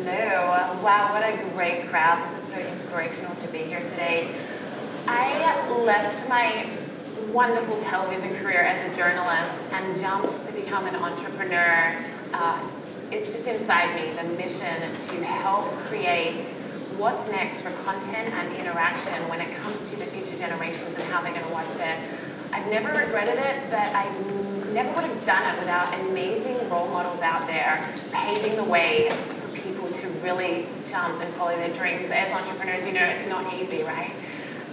Hello. Wow, what a great crowd. This is so inspirational to be here today. I left my wonderful television career as a journalist and jumped to become an entrepreneur. It's just inside me, the mission to help create what's next for content and interaction when it comes to the future generations and how they're going to watch it. I've never regretted it, but I never would have done it without amazing role models out there paving the way for people to really jump and follow their dreams. As entrepreneurs, you know, it's not easy, right?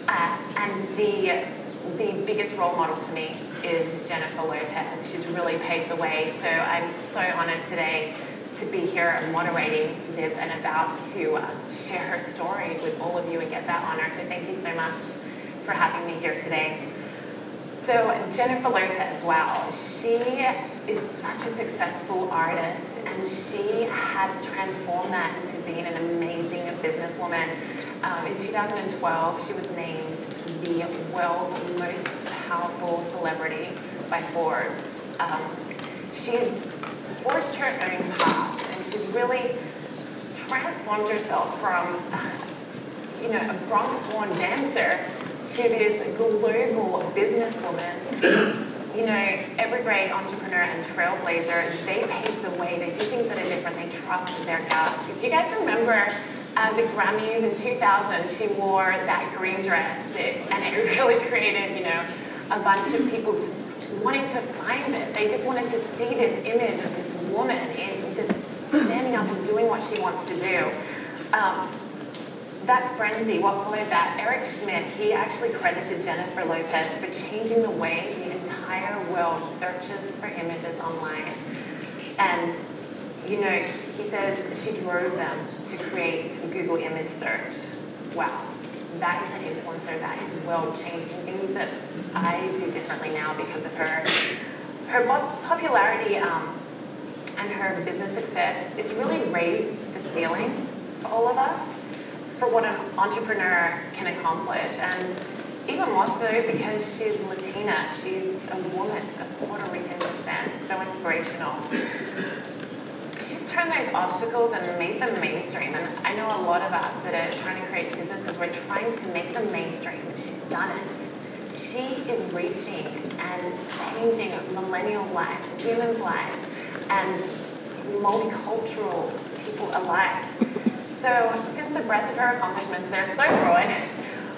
And the biggest role model to me is Jennifer Lopez. She's really paved the way, so I'm so honored today to be here moderating this and about to share her story with all of you and get that honor. So thank you so much for having me here today. So Jennifer Lopez, wow, she is such a successful artist and she has transformed that into being an amazing businesswoman. In 2012, she was named the world's most powerful celebrity by Forbes. She's forged her own path and she's really transformed herself from, you know, a Bronx-born dancer to this global businesswoman. You know, every great entrepreneur and trailblazer, they pave the way, they do things that are different, they trust their gut. Do you guys remember the Grammys in 2000? She wore that green dress and it really created, you know, a bunch of people just wanting to find it. They just wanted to see this image of this woman that's standing up and doing what she wants to do. That frenzy, what followed that, Eric Schmidt, he actually credited Jennifer Lopez for changing the way the entire world searches for images online. And, you know, he says she drove them to create Google image search. Wow, that is an influencer, that is world-changing, things that I do differently now because of her. Her popularity and her business success, it's really raised the ceiling for all of us, for what an entrepreneur can accomplish, and even more so because she's Latina, she's a woman of Puerto Rican descent, so inspirational. She's turned those obstacles and made them mainstream, and I know a lot of us that are trying to create businesses, we're trying to make them mainstream, but she's done it. She is reaching and changing millennials' lives, women's lives, and multicultural people alike. So since the breadth of her accomplishments, they're so broad,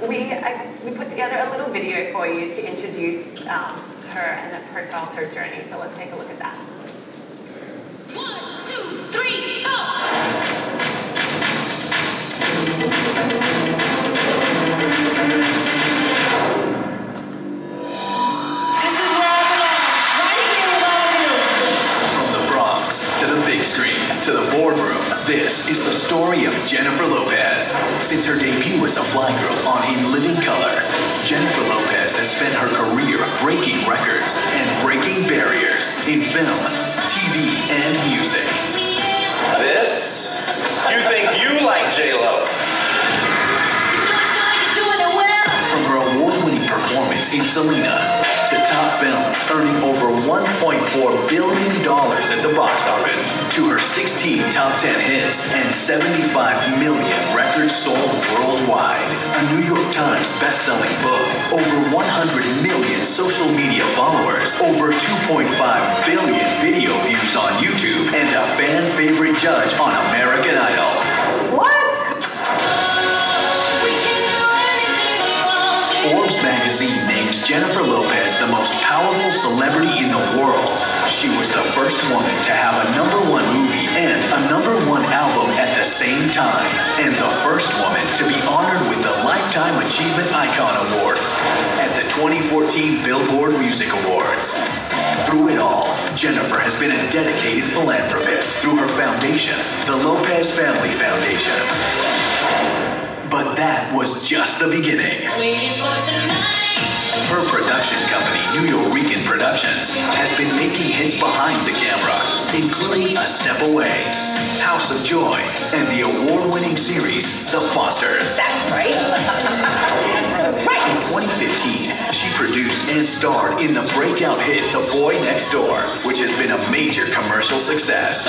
we put together a little video for you to introduce her and that profiles her journey. So let's take a look at that. 1, 2, 3, 4. This is where I belong, right here with all of you. From the Bronx to the big screen to the boardroom, this is the story of Jennifer Lopez. Since her debut as a fly girl on In Living Color, Jennifer Lopez has spent her career breaking records and breaking barriers in film, TV, and music. This? You think you like J-Lo? You're doing it well. From her award-winning performance in Selena to top films earning over $1.4 billion at the box office, to her 16 top 10 hits and 75 million records sold worldwide, a New York Times best-selling book, over 100 million social media followers, over 2.5 billion video views on YouTube, and a fan-favorite judge on American Idol. What? Forbes magazine named Jennifer Lopez the most powerful celebrity in the world. She was the first woman to have a #1 movie and a #1 album at the same time, and the first woman to be honored with the Lifetime Achievement Icon Award at the 2014 Billboard Music Awards. Through it all, Jennifer has been a dedicated philanthropist through her foundation, the Lopez Family Foundation. But that was just the beginning. Her production company, Nuyorican Productions, has been making hits behind the camera, including A Step Away, House of Joy, and the award-winning series, The Fosters. That's right. right. In 2015, she produced and starred in the breakout hit The Boy Next Door, which has been a major commercial success.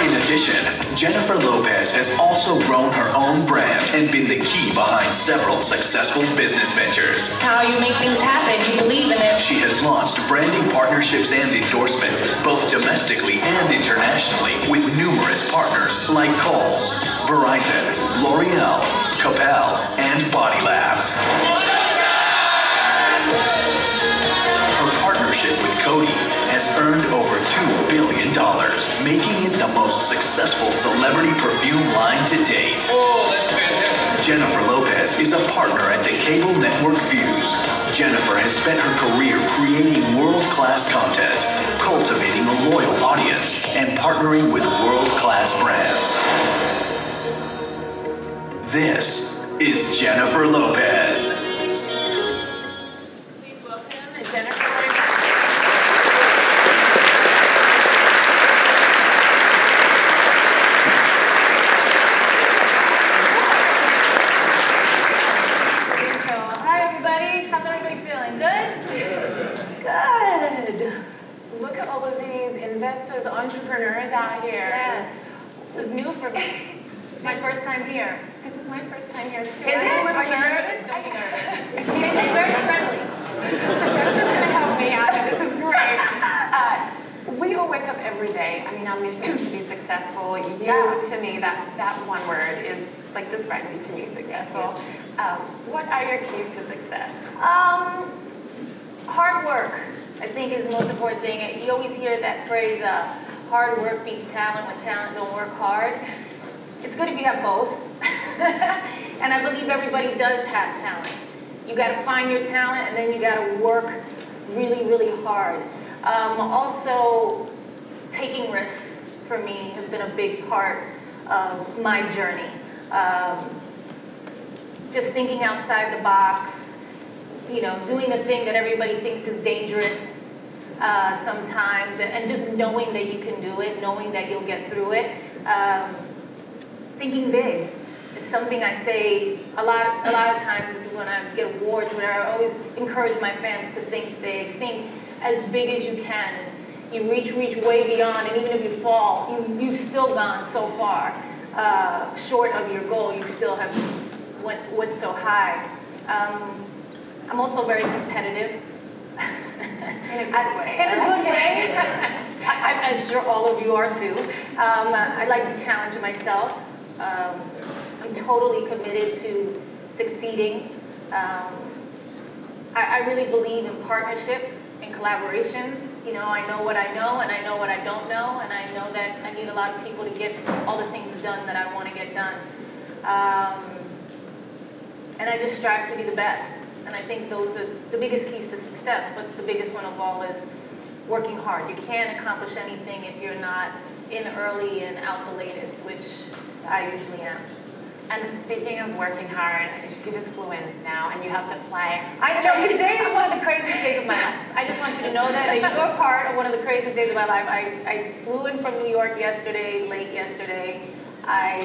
In addition, Jennifer Lopez has also grown her own brand and been the key behind several successful business ventures. It's how you make things happen. You believe in it. She has launched branding partnerships and endorsements, both domestically and internationally, with numerous partners like Kohl's, Verizon, L'Oreal, Capel, and Body Lab. Her partnership with Coty has earned over $2 billion, making it the most successful celebrity perfume line to date. Oh, that's fantastic. Jennifer Lopez is a partner at the cable network Fuse. Jennifer has spent her career creating world-class content, cultivating a loyal audience, and partnering with world-class brands. This is Jennifer Lopez. Please welcome Jennifer. Hi, everybody. How's everybody feeling? Good? Good. Look at all of these investors, entrepreneurs out here. Yes. This is new for me. My first time here. This is my first time here too. Is it? Are you nervous? Don't be nervous. They look very friendly. So Jennifer's going to help me out. This is great. We all wake up every day. I mean, our mission is to be successful. You, to me, that one word is like describes you to me, successful. What are your keys to success? Hard work, I think, is the most important thing. You always hear that phrase, hard work beats talent when talent don't work hard. It's good if you have both. And I believe everybody does have talent. You got to find your talent, and then you got to work really, really hard. Also, taking risks for me has been a big part of my journey. Just thinking outside the box, you know, doing the thing that everybody thinks is dangerous sometimes, and just knowing that you can do it, knowing that you'll get through it. Thinking big. It's something I say a lot of times when I get awards, where I always encourage my fans to think big, think as big as you can. You reach way beyond, and even if you fall, you've still gone so far short of your goal. You still have went so high. I'm also very competitive. In a good way. In a good way. I'm sure all of you are too. I like to challenge myself. I'm totally committed to succeeding. I really believe in partnership and collaboration. You know, I know what I know, and I know what I don't know, and I know that I need a lot of people to get all the things done that I want to get done. And I just strive to be the best. And I think those are the biggest keys to success, but the biggest one of all is working hard. You can't accomplish anything if you're not in early and out the latest, which I usually am. And speaking of working hard, she just flew in now, and you have to fly. I know, today is one of the craziest days of my life. I just want you to know that you're part of one of the craziest days of my life. I flew in from New York yesterday, late yesterday. I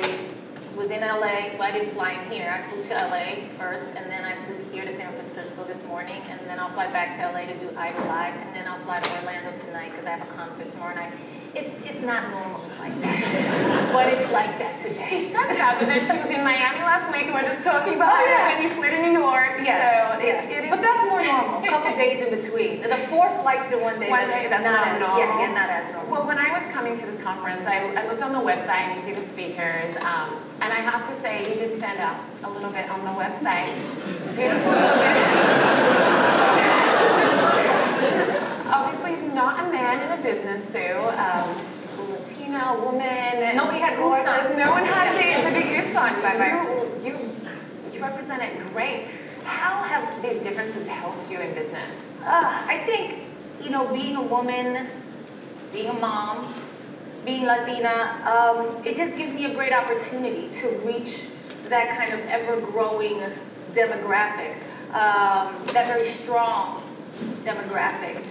was in LA. Well, I didn't fly in here. I flew to LA first, and then I flew here to San Francisco this morning, and then I'll fly back to LA to do Idol Live, and then I'll fly to Orlando tonight because I have a concert tomorrow night. It's not normal like that, but it's like that today. She said that, but then she was in Miami last week, and we're just talking about it when you flew to New York. Yes, so yes. It is, But that's more normal. A couple days in between. The 4 flights in one day. That's not as normal. Yeah, not as normal. Well, when I was coming to this conference, I looked on the website and you see the speakers, and I have to say you did stand out a little bit on the website. Beautiful woman. Obviously not a man in a business suit. Latina woman. Nobody had hoops on. No one had the big hoops on. You represent it great. How have these differences helped you in business? I think, you know, being a woman, being a mom, being Latina, it just gives me a great opportunity to reach that kind of ever-growing demographic, that very strong demographic.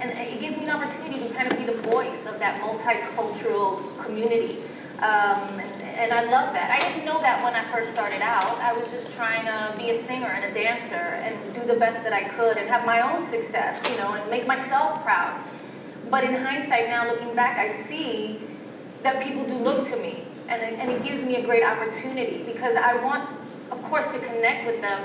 And it gives me an opportunity to kind of be the voice of that multicultural community. And And I love that. I didn't know that when I first started out. I was just trying to be a singer and a dancer and do the best that I could and have my own success, you know, and make myself proud. But in hindsight now, looking back, I see that people do look to me. And it gives me a great opportunity because I want, of course, to connect with them,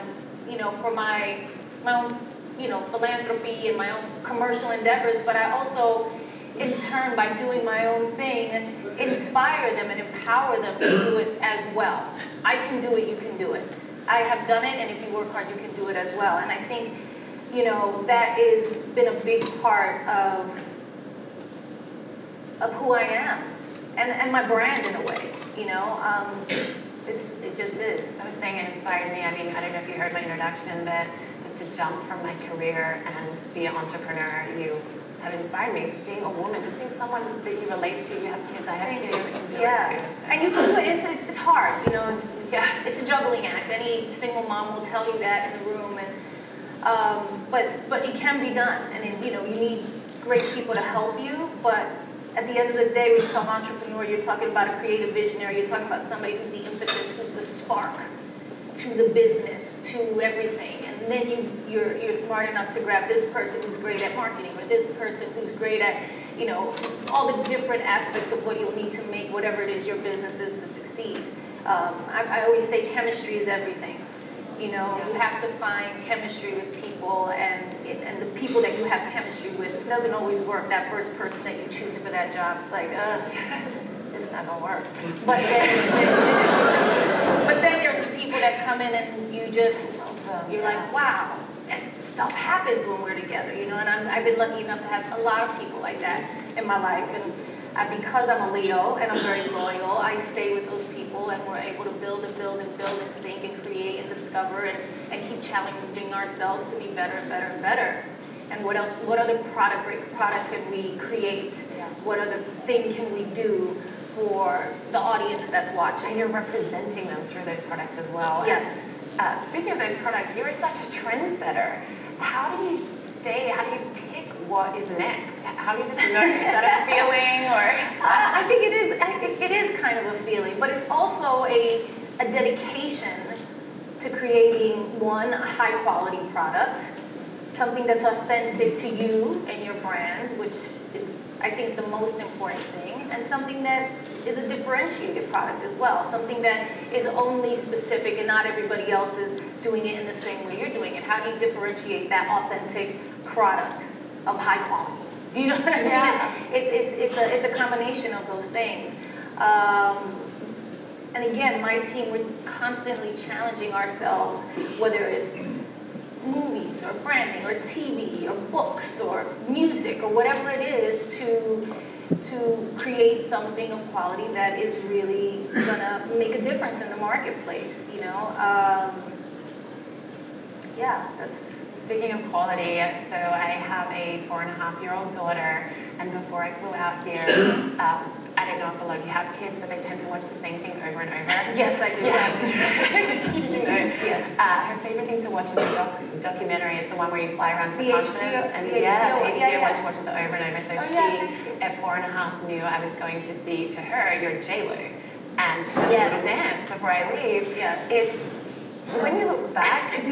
you know, for my own, you know, philanthropy and my own commercial endeavors, but I also, in turn, by doing my own thing, inspire them and empower them to do it as well. I can do it, you can do it. I have done it, and if you work hard, you can do it as well. And I think, you know, that has been a big part of who I am. And my brand in a way, you know, it just is. I was saying it inspired me. I mean, I don't know if you heard my introduction, but just to jump from my career and be an entrepreneur, you have inspired me. Seeing a woman, just seeing someone that you relate to. You have kids, I have kids, that can do it too. So. And you can do it. It's hard, you know. It's a juggling act. Any single mom will tell you that in the room, and but it can be done. And then, you know, you need great people to help you, but at the end of the day, when you talk entrepreneur, you're talking about a creative visionary. You're talking about somebody who's the impetus, who's the spark to the business, to everything. And then you're smart enough to grab this person who's great at marketing, or this person who's great at, you know, all the different aspects of what you'll need to make whatever it is your business is to succeed. I always say chemistry is everything. You know, you have to find chemistry with people, and the people that you have chemistry with. It doesn't always work. That first person that you choose for that job, it's like, it's not gonna work. But then there's the people that come in and you're like, wow, stuff happens when we're together, you know. And I've been lucky enough to have a lot of people like that in my life, and because I'm a Leo and I'm very loyal, I stay with those people, and we're able to build and build and build and think and create and discover and keep challenging ourselves to be better and better and better. And what else? What other great product can we create? Yeah. What other thing can we do for the audience that's watching? And you're representing them through those products as well. Yeah. And, speaking of those products, you are such a trendsetter. How do you pick what is next? How do you just know? Is that a feeling, or? I think it is kind of a feeling, but it's also a dedication to creating one, a high quality product, something that's authentic to you and your brand, which is, I think, the most important thing, and something that is a differentiated product as well, something that is only specific and not everybody else is doing it in the same way you're doing it. How do you differentiate that authentic product of high quality? Do you know what I mean? Yeah. It's a combination of those things. And again, my team, we're constantly challenging ourselves, whether it's movies or branding or TV or books or music or whatever it is, to create something of quality that is really gonna make a difference in the marketplace, you know? Yeah, that's... Speaking of quality, so I have a 4.5-year-old daughter, and before I flew out here, I don't know if a lot of you have kids, but they tend to watch the same thing over and over. Yes, I do. Yes. You know. Yes. Her favorite thing to watch is a documentary is the one where you fly around to the continents. And the HBO one, she watches it over and over. So she, at 4.5, knew I was going to see, to her, your J-Lo. And she does a little dance before I leave. Yes. It's, when you look back, did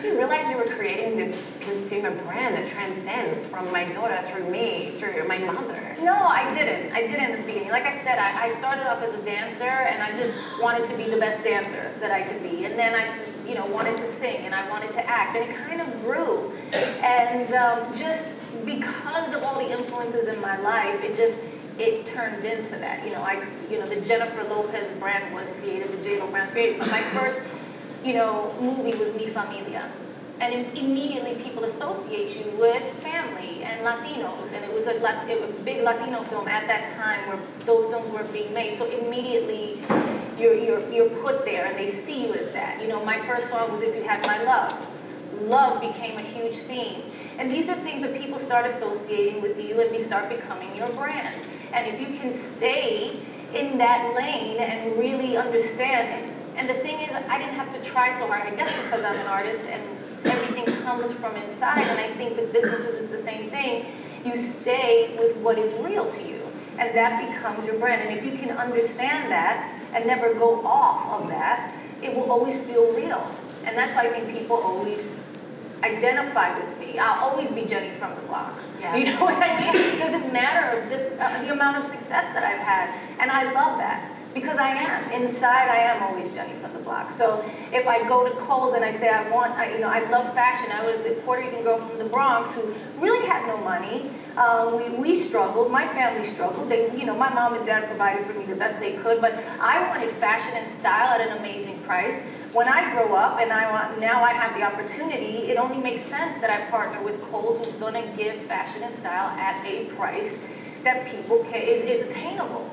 you realize you were creating this consumer brand that transcends from my daughter through me, through my mother? No, I didn't. I didn't at the beginning. Like I said, I started off as a dancer, and I just wanted to be the best dancer that I could be. And then I, wanted to sing, and I wanted to act, and it kind of grew. And just because of all the influences in my life, it turned into that. The Jennifer Lopez brand was created, the J-Lo brand was created. But my first, movie was Mi Familia. And immediately people associate you with family and Latinos. And it was a big Latino film at that time where those films were being made. So immediately you're put there and they see you as that. My first song was If You Had My Love. Love became a huge theme. And these are things that people start associating with you and they start becoming your brand. And if you can stay in that lane and really understand, and the thing is, I didn't have to try so hard, I guess because I'm an artist and everything comes from inside, and I think with businesses it's the same thing. You stay with what is real to you. And that becomes your brand. And if you can understand that and never go off of that, it will always feel real. And that's why I think people always identify with me. I'll always be Jenny from the block. Yes. You know what I mean? It doesn't matter the amount of success that I've had. And I love that. Because I am. Inside, I am always Jenny from the block. So if I go to Kohl's and I say I love fashion. I was a Puerto Rican girl from the Bronx who really had no money. We struggled. My family struggled. My mom and dad provided for me the best they could. But I wanted fashion and style at an amazing price. When I grow up and now I have the opportunity, it only makes sense that I partner with Kohl's, who's going to give fashion and style at a price that people is attainable.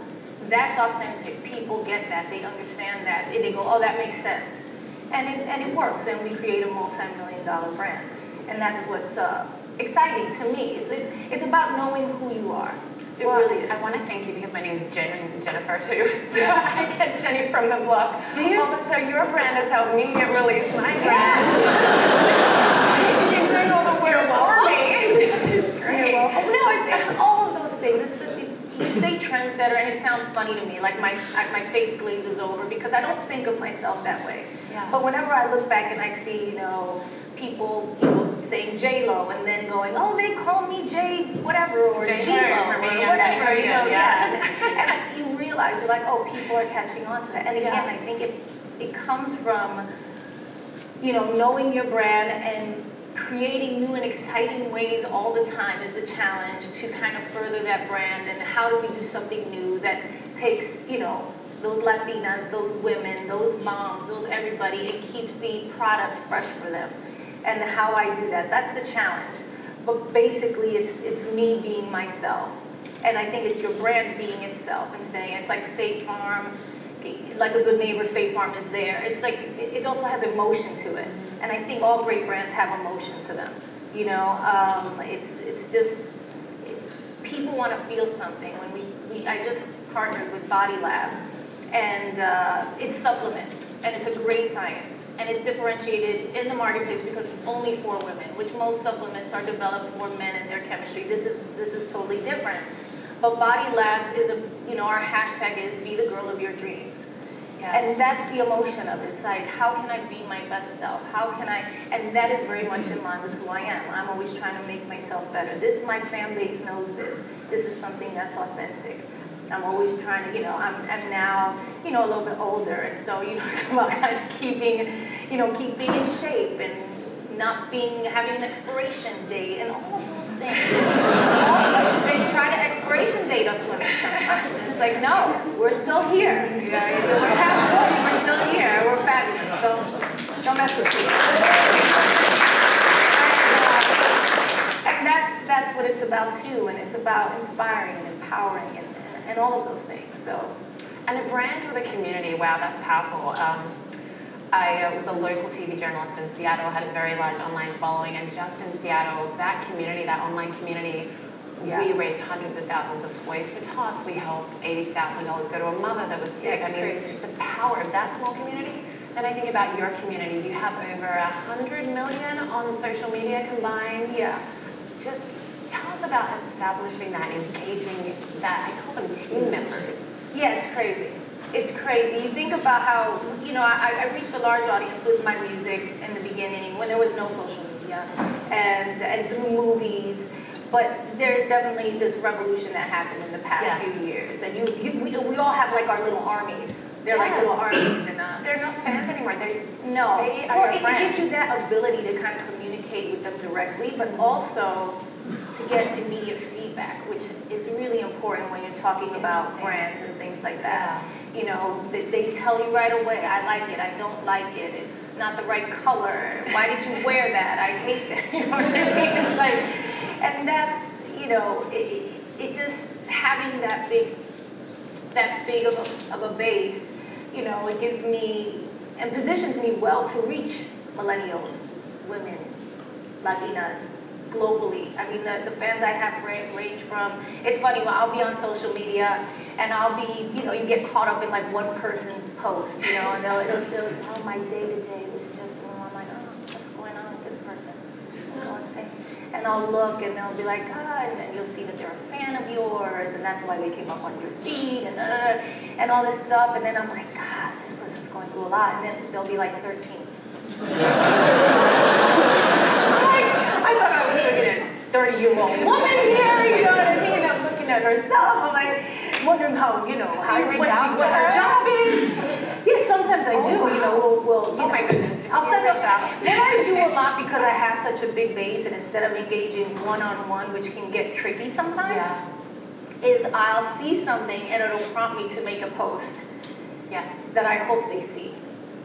That's authentic. People get that. They understand that. They go, oh, that makes sense. And it works. And we create a multi-million-dollar brand. And that's what's exciting to me. It's about knowing who you are. It really is. I want to thank you because my name is Jennifer too. So I get Jenny from the block. Do you? So your brand has helped me get released my brand. You're doing all the work for me. This is great. You're welcome. No, it's all of those things. You say trendsetter, and it sounds funny to me, like my face glazes over because I don't think of myself that way. Yeah. But whenever I look back and I see, people, saying J-Lo and then going, oh, they call me J whatever or J-Lo G-Lo for me, or whatever, yeah. And you realize you're like, oh, people are catching on to that. And again, I think it comes from, knowing your brand and creating new and exciting ways all the time is the challenge to kind of further that brand. And how do we do something new that takes, those Latinas, those women, those moms, those everybody, and keeps the product fresh for them. And how I do that, that's the challenge. But basically, it's me being myself. And I think it's your brand being itself and staying. It's like State Farm, like a good neighbor, State Farm is there. It's like, it also has emotion to it. And I think all great brands have emotion to them. It's just, people want to feel something. I just partnered with Body Lab, and it's supplements, and it's a great science, and it's differentiated in the marketplace because it's only for women, which most supplements are developed for men and their chemistry. This is totally different. But Body Labs is our hashtag is be the girl of your dreams. Yes. And that's the emotion of it. It's like, how can I be my best self? And that is very much in line with who I am. I'm always trying to make myself better. My fan base knows this. This is something that's authentic. I'm always trying to, I'm now, a little bit older. And so, it's about kind of keeping in shape and not having an expiration date and all of those things. They try to expiration date us women sometimes. And it's like, no, we're still here. We're past 40, we're still here. We're fabulous. Don't mess with me. And that's what it's about too. And it's about inspiring and empowering and all of those things. So. And a brand with a community, wow, that's powerful. I was a local TV journalist in Seattle, had a very large online following, and just in Seattle, that community, that online community, we raised hundreds of thousands of toys for tots. We helped $80,000 go to a mother that was sick. Crazy. The power of that small community. Then I think about your community. You have over 100 million on social media combined. Yeah. Just tell us about establishing that, engaging that. I call them team members. Yeah, it's crazy. It's crazy. You think about how, I reached a large audience with my music in the beginning when there was no social media and through movies. But there's definitely this revolution that happened in the past few years. And we all have like our little armies. They're like little armies. And they're not fans anymore. They or your it friends. gives you that ability to kind of communicate with them directly, but also to get immediate feedback, which is really important when you're talking about brands and things like that. They tell you right away, I like it, I don't like it, it's not the right color, why did you wear that, I hate that, you know what I mean? It's like, and that's, it's just having that big of a base, it gives me, and positions me well to reach millennials, women, Latinas, globally. I mean, the fans I have range from, it's funny, I'll be on social media and I'll be, you get caught up in like one person's post, and they'll my day-to-day was just, I'm like, oh, what's going on with this person? And And I'll look and they'll be like, and then you'll see that they're a fan of yours, and that's why they came up on your feed, and all this stuff. And then I'm like, God, this person's going through a lot. And then they'll be like 13. I thought I was looking at a 30-year-old woman here, you know what I mean? I'm looking at her stuff. I'm like, wondering how, what her job is. Yeah, sometimes I do. Oh my goodness. I'll send a shout. Then I do a lot because I have such a big base, and instead of engaging one-on-one, which can get tricky sometimes, is I'll see something and it'll prompt me to make a post. Yes. That I hope they see.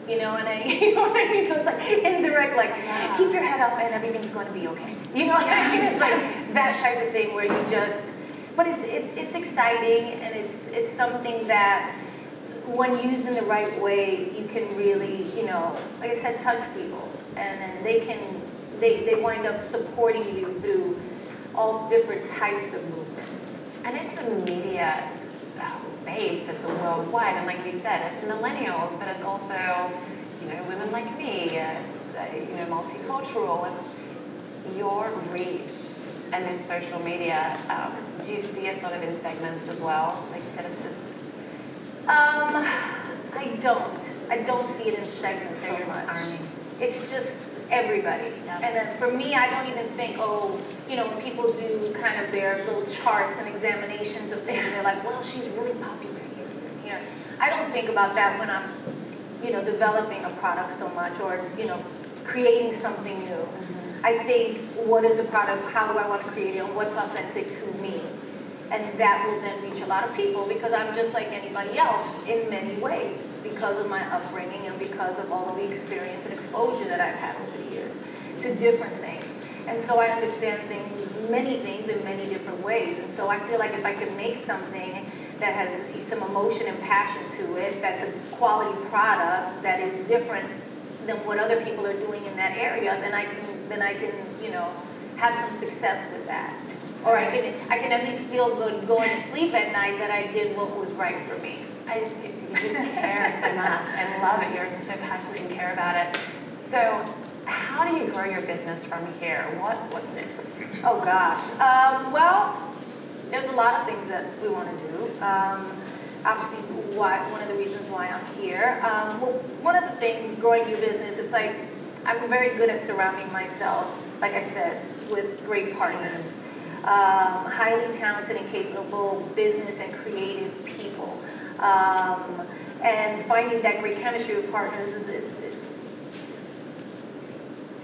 You know what I mean? So it's like indirect, like, keep your head up and everything's going to be okay. You know what I mean? It's like that type of thing where you just, but it's exciting, and it's something that when used in the right way, you can really, like I said, touch people, and then they wind up supporting you through all different types of movements. And it's a media base that's worldwide, and like you said, it's millennials, but it's also, women like me. It's multicultural, and your reach and this social media. Do you see it sort of in segments as well, like that? It's just. I don't see it in segments so much. It's just everybody. Yeah. And then for me, I don't even think, when people do kind of their little charts and examinations of things, and they're like, well, she's really popular here. I don't think about that when I'm, developing a product so much, or, creating something new. Mm-hmm. I think, what is the product? How do I want to create it? And what's authentic to me? And that will then reach a lot of people, because I'm just like anybody else in many ways, because of my upbringing and because of all of the experience and exposure that I've had over the years to different things. And so I understand many things in many different ways. And so I feel like if I can make something that has some emotion and passion to it, that's a quality product that is different than what other people are doing in that area, then I can have some success with that. Or I can at least feel good going to sleep at night that I did what was right for me. You just care so much. I love it. You're so passionate and care about it. So how do you grow your business from here? What's next? Oh gosh. Well, there's a lot of things that we want to do. Obviously, one of the reasons why I'm here. One of the things, growing your business, it's like I'm very good at surrounding myself, like I said, with great partners. Highly talented and capable business and creative people. And finding that great chemistry with partners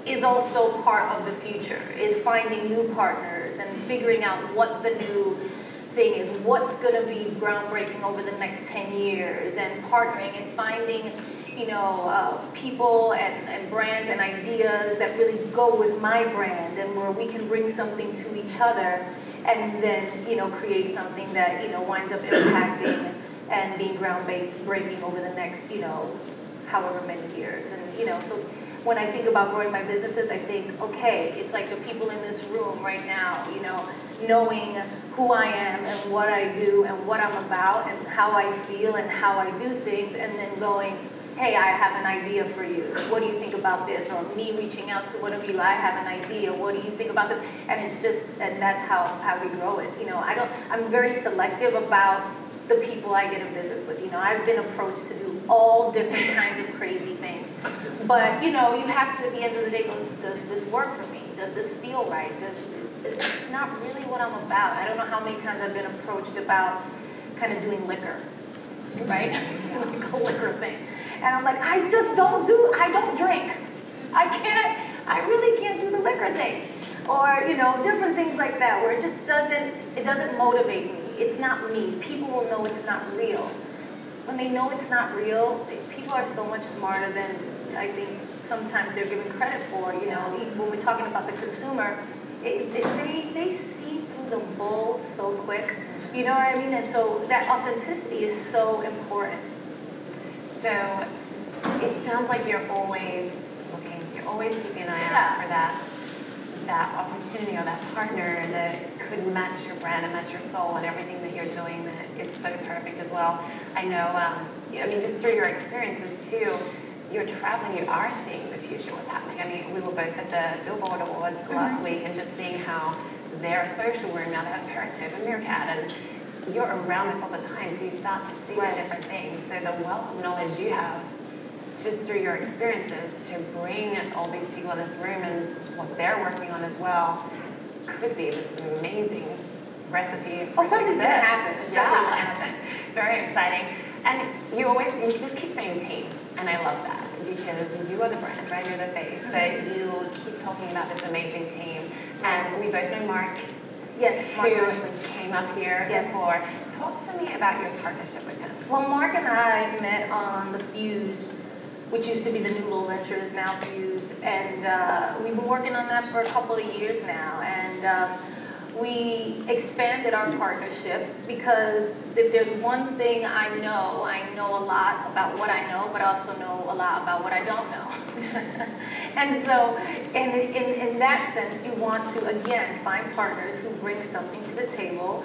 is also part of the future, is finding new partners and figuring out what the new thing is, what's going to be groundbreaking over the next 10 years, and partnering and finding people and brands and ideas that really go with my brand, and where we can bring something to each other, and then create something that winds up impacting and being groundbreaking over the next however many years. And so when I think about growing my businesses, I think, okay, it's like the people in this room right now, knowing who I am and what I do and what I'm about and how I feel and how I do things, and then going, hey, I have an idea for you. What do you think about this? Or me reaching out to one of you, I have an idea. What do you think about this? And and that's how we grow it. I'm very selective about the people I get in business with. I've been approached to do all different kinds of crazy things. But, you have to, at the end of the day, go, does this work for me? Does this feel right? This is not really what I'm about. I don't know how many times I've been approached about kind of doing liquor, right? Like a liquor thing. And I'm like, I don't drink. I really can't do the liquor thing. Or, different things like that, where it doesn't motivate me. It's not me. People will know it's not real. When they know it's not real, people are so much smarter than I think sometimes they're given credit for. When we're talking about the consumer, they see through the bull so quick. You know what I mean? And so that authenticity is so important. So it sounds like you're always looking, you're always keeping an eye out for that opportunity or that partner that could match your brand and match your soul and everything that you're doing that is so perfect as well. I know, just through your experiences too, you're traveling, you are seeing the future, what's happening. I mean, we were both at the Billboard Awards last week, and just seeing how their social room, now they have Periscope and Meerkat, and you're around this all the time, so you start to see the different things. So the wealth of knowledge you have, just through your experiences, to bring all these people in this room and what they're working on as well, could be this amazing recipe. Oh, something's going to happen. It's definitely going to happen. Very exciting. And you just keep saying team, and I love that, because you are the brand, right? You're the face, but you keep talking about this amazing team. And we both know Mark. Yes, Mark who came up here before. Talk to me about your partnership with him. Well, Mark and I met on the Fuse, which used to be the New Little Venture, is now Fuse, and we've been working on that for a couple of years now, and we expanded our partnership because if there's one thing I know a lot about what I know, but I also know a lot about what I don't know. And so, in that sense, you want to, again, find partners who bring something to the table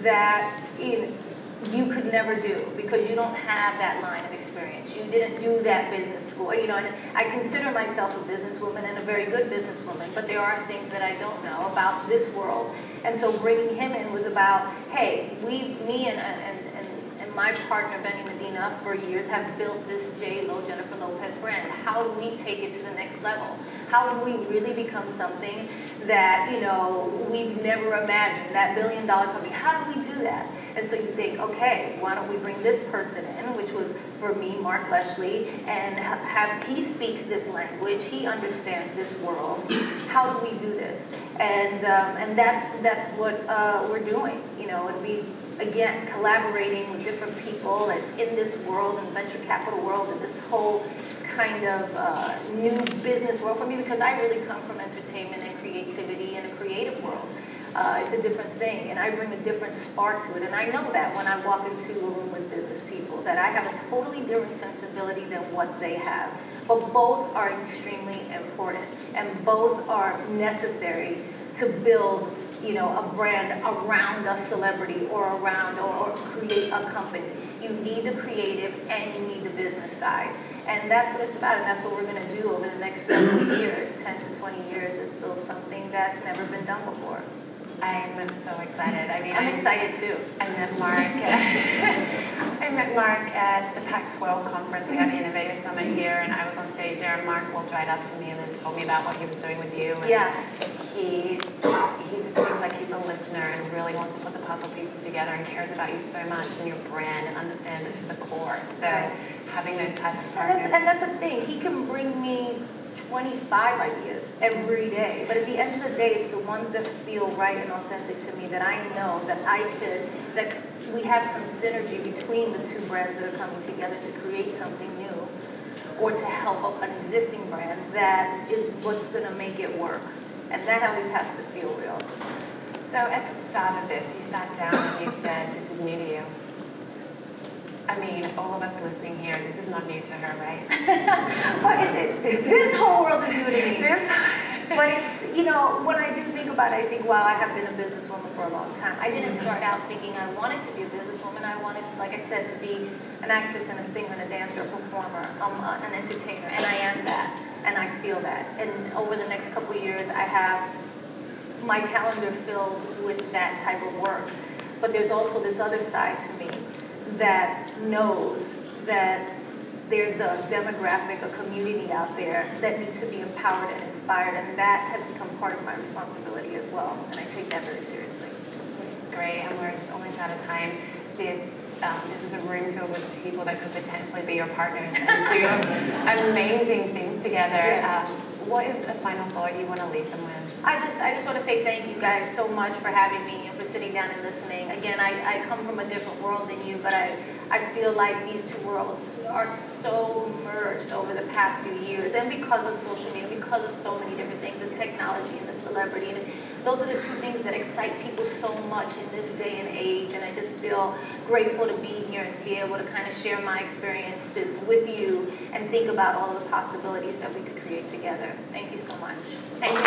that you could never do, because you don't have that line of experience. You didn't do that business school. You know, and I consider myself a businesswoman and a very good businesswoman, but there are things that I don't know about this world. And so bringing him in was about, hey, me and my partner, Benny Medina, for years have built this J.Lo, Jennifer Lopez brand. How do we take it to the next level? How do we really become something that, we've never imagined, that billion-dollar company? How do we do that? And so you think, okay, why don't we bring this person in, which was, for me, Mark Leshley, and he speaks this language, he understands this world. How do we do this? And that's what we're doing. It'd be, again, collaborating with different people and in this world, in the venture capital world, and this whole kind of new business world for me, because I really come from entertainment and creativity and a creative world. It's a different thing, and I bring a different spark to it, and I know that when I walk into a room with business people, that I have a totally different sensibility than what they have. But both are extremely important, and both are necessary to build a brand around a celebrity or create a company. You need the creative and you need the business side. And that's what it's about, and that's what we're going to do over the next several years, 10 to 20 years, is build something that's never been done before. I'm so excited. I'm excited too. I met Mark at the Pac-12 conference. We had the Innovator Summit here, and I was on stage there, and Mark walked right up to me and then told me about what he was doing with you. And he just seems like he's a listener and really wants to put the puzzle pieces together and cares about you so much and your brand and understands it to the core. So having those types of partners. And that's a thing. He can bring me 25 ideas every day, but at the end of the day, it's the ones that feel right and authentic to me, that I know that that we have some synergy between the two brands that are coming together to create something new, or to help up an existing brand that is what's going to make it work. And that always has to feel real. So at the start of this, you sat down and you said, this is new to you. I mean, all of us listening here, this is not new to her, right? This whole world is new to me. But it's, when I do think about it, I think, wow, I have been a businesswoman for a long time. I didn't start out thinking I wanted to be a businesswoman. I wanted, like I said, to be an actress and a singer and a dancer, a performer, an entertainer, and I am that, and I feel that. And over the next couple of years, I have my calendar filled with that type of work. But there's also this other side to me that knows that there's a demographic, a community out there that needs to be empowered and inspired, and that has become part of my responsibility as well, and I take that very seriously. This is great, and we're just almost out of time. This is a room filled with people that could potentially be your partners and do amazing things together. Yes. What is a final thought you want to leave them with? I just want to say thank you guys so much for having me and for sitting down and listening. Again, I come from a different world than you, but I feel like these two worlds are so merged over the past few years, and because of social media, because of so many different things, the technology and the celebrity, and those are the two things that excite people so much in this day and age, and I just feel grateful to be here and to be able to kind of share my experiences with you and think about all of the possibilities that we could create together. Thank you so much. Thank you.